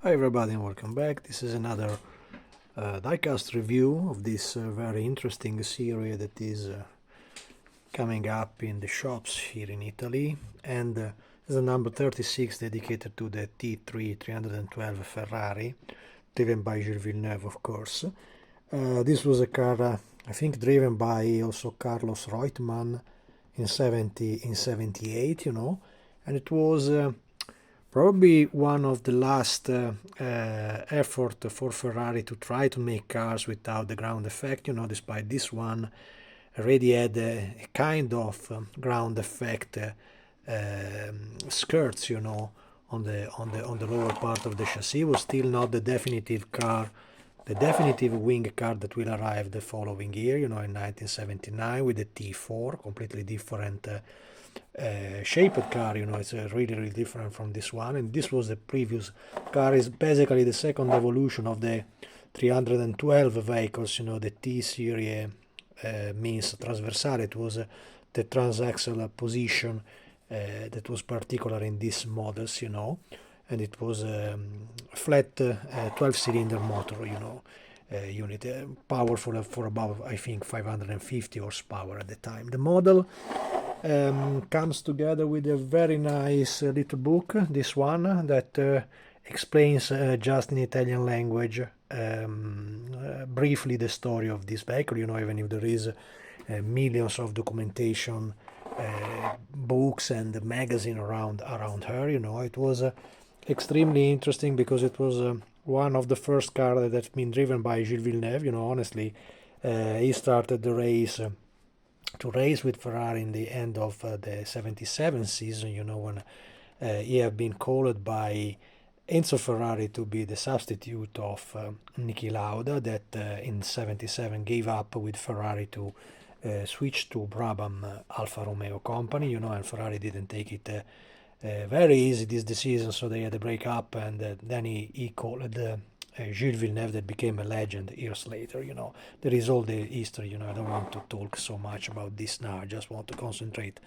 Hi everybody and welcome back. This is another diecast review of this very interesting series that is coming up in the shops here in Italy, and is the number 36 dedicated to the T3 312 Ferrari, driven by Gilles Villeneuve, of course. This was a car I think driven by also Carlos Reutemann in 78, and it was probably one of the last effort for Ferrari to try to make cars without the ground effect. Despite this one already had a kind of ground effect skirts, on the lower part of the chassis. It was still not the definitive car, the definitive wing car that will arrive the following year, in 1979 with the T4, completely different shaped car. It's really different from this one, and this was the previous car. Is basically the second evolution of the 312 vehicles. The T series means transversale. It was the transaxle position that was particular in these models, and it was a flat 12-cylinder motor, unit, power for about, I think, 550 horsepower at the time. The model comes together with a very nice little book, this one, that explains just in Italian language briefly the story of this vehicle, even if there is millions of documentation, books and magazine around her. It was extremely interesting because it was one of the first cars that's been driven by Gilles Villeneuve. Honestly, he started the race to race with Ferrari in the end of the 77 season, when he had been called by Enzo Ferrari to be the substitute of Niki Lauda, that in 77 gave up with Ferrari to switch to Brabham Alfa Romeo company, and Ferrari didn't take it very easy, this decision, so they had a break up, and then he called Gilles Villeneuve, that became a legend years later. There is all the history. I don't want to talk so much about this now. I just want to concentrate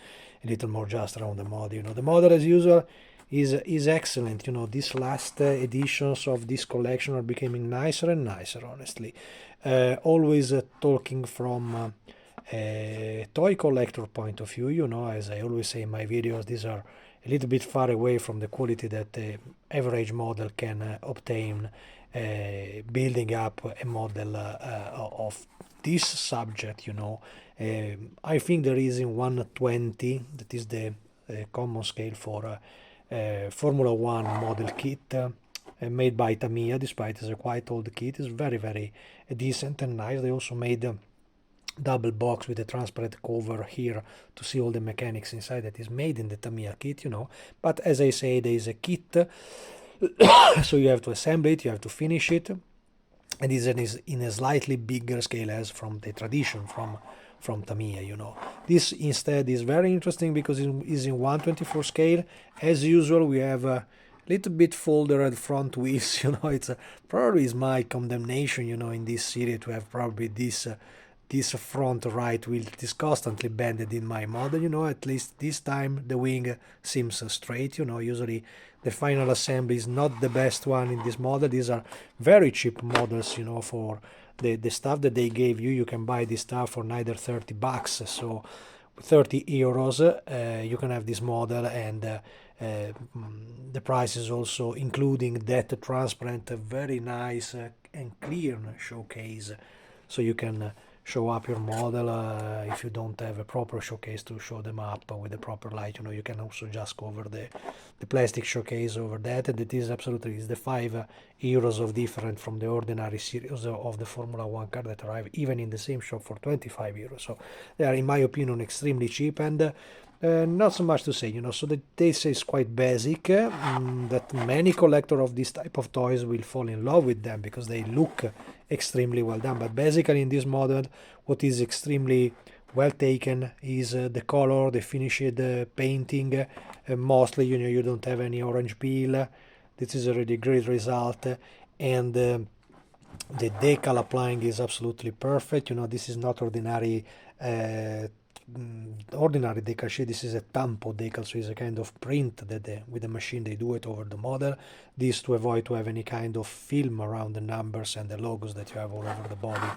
a little more just around the model. The model, as usual, is excellent. These last editions of this collection are becoming nicer and nicer, honestly. Always talking from a toy collector point of view, as I always say in my videos, these are a little bit far away from the quality that the average model can obtain building up a model of this subject. I think there is in 120, that is the common scale for Formula 1 model kit, made by Tamiya. Despite it's a quite old kit, it's very decent and nice. They also made double box with a transparent cover here to see all the mechanics inside, that is made in the Tamiya kit. But as I say, there is a kit so you have to assemble it, you have to finish it, and is in a slightly bigger scale as from the tradition from Tamiya. This instead is very interesting because it is in 124 scale. As usual, we have a little bit folded front wheels. It's probably is my condemnation, in this series, to have probably this front right wheel that is constantly bended in my model. At least this time the wing seems straight. Usually the final assembly is not the best one in this model. These are very cheap models, for the stuff that they gave you. You can buy this stuff for neither 30 bucks, so 30 euros, you can have this model, and the price is also including that transparent, very nice and clear showcase, so you can show up your model if you don't have a proper showcase to show them up with the proper light. You can also just cover the plastic showcase over that, and it is absolutely is the 5 euros of different from the ordinary series of the Formula 1 car that arrive even in the same shop for 25 euros. So they are, in my opinion, extremely cheap, and not so much to say. So the taste is quite basic, that many collectors of this type of toys will fall in love with them because they look extremely well done. But basically in this model, what is extremely well taken is the color, the finished painting. Mostly, you don't have any orange peel. This is already a great result, and the decal applying is absolutely perfect. This is not ordinary ordinary decal sheet. This is a tampo decal, so it's a kind of print that with the machine they do it over the model. This to avoid to have any kind of film around the numbers and the logos that you have all over the body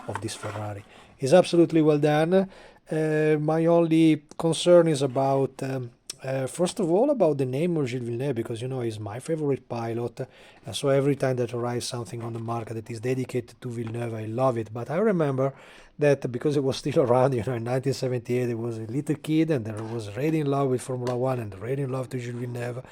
of this Ferrari. It's absolutely well done. My only concern is about first of all, about the name of Gilles Villeneuve, because you know he's my favorite pilot, and so every time that arrives something on the market that is dedicated to Villeneuve, I love it. But I remember that because it was still around, you know, in 1978, it was a little kid, and there was already in love with Formula One and already in love to Gilles Villeneuve.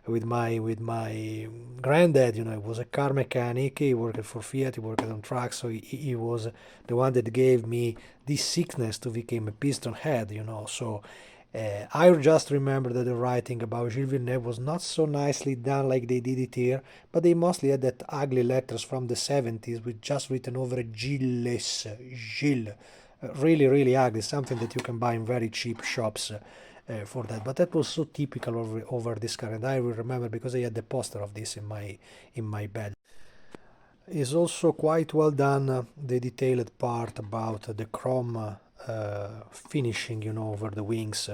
With my granddad, you know, he was a car mechanic. He worked for Fiat. He worked on trucks, so he was the one that gave me this sickness to become a piston head, you know. So I just remember that the writing about Gilles Villeneuve was not so nicely done like they did it here, but they mostly had that ugly letters from the 70s with just written over Gilles, Gilles. Really, really ugly, something that you can buy in very cheap shops for that. But that was so typical over this car, and I will remember because I had the poster of this in my bed. Is also quite well done the detailed part about the chrome finishing, you know, over the wings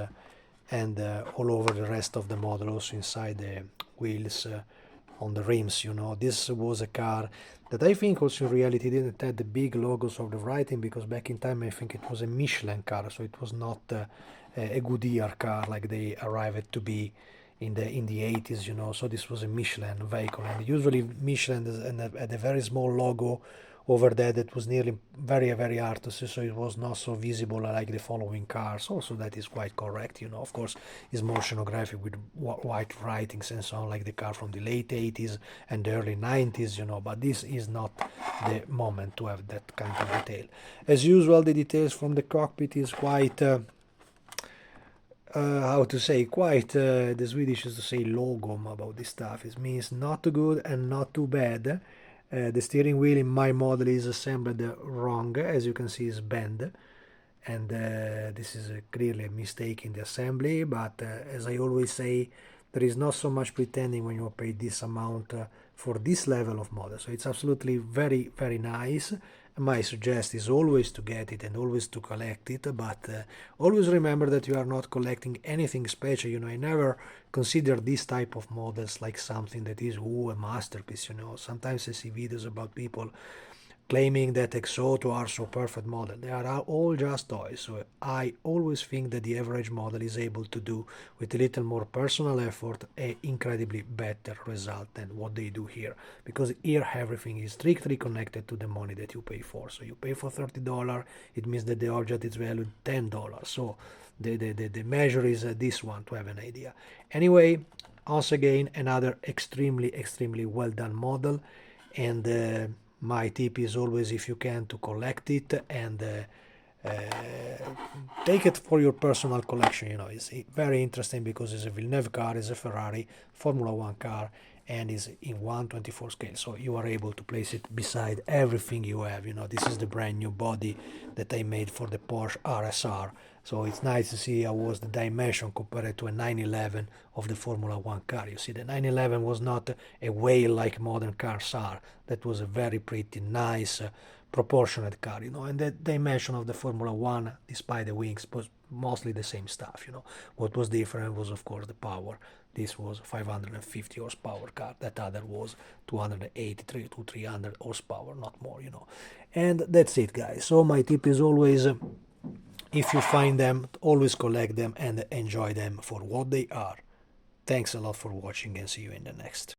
and all over the rest of the model, also inside the wheels, on the rims, you know. This was a car that I think also in reality didn't have the big logos of the writing, because back in time I think it was a Michelin car, so it was not a Goodyear car like they arrived to be in the 80s, you know. So this was a Michelin vehicle, and usually Michelin had a very small logo over there that was nearly very hard to see, so it was not so visible like the following cars. Also, that is quite correct, you know. Of course, it's more oceanographic with white writings and so on, like the car from the late 80s and the early 90s, you know. But this is not the moment to have that kind of detail. As usual, the details from the cockpit is quite how to say, quite the Swedish used to say lagom about this stuff. It means not too good and not too bad. The steering wheel in my model is assembled wrong, as you can see is bent, and this is clearly a mistake in the assembly, but as I always say, there is not so much pretending when you pay this amount for this level of model. So it's absolutely very nice. My suggestion is always to get it and always to collect it, but always remember that you are not collecting anything special. You know, I never consider this type of models like something that is a masterpiece. You know, sometimes I see videos about people claiming that Exoto are so perfect model. They are all just toys. So I always think that the average model is able to do, with a little more personal effort, an incredibly better result than what they do here. Because here everything is strictly connected to the money that you pay for. So you pay for $30, it means that the object is valued $10. So the measure is this one, to have an idea. Anyway, once again, another extremely well done model, and my tip is always, if you can, to collect it and take it for your personal collection. You know, it's very interesting because it's a Villeneuve car, it's a Ferrari Formula One car, and is in 1/24 scale, so you are able to place it beside everything you have. You know, this is the brand new body that I made for the Porsche RSR, so it's nice to see how was the dimension compared to a 911 of the Formula One car. You see, the 911 was not a whale like modern cars are. That was a very pretty nice proportionate car, you know, and the dimension of the Formula One, despite the wings, was mostly the same stuff, you know. What was different was, of course, the power. This was 550 horsepower car, that other was 283 to 300 horsepower, not more, you know. And that's it, guys. So my tip is always, if you find them, always collect them and enjoy them for what they are. Thanks a lot for watching, and see you in the next.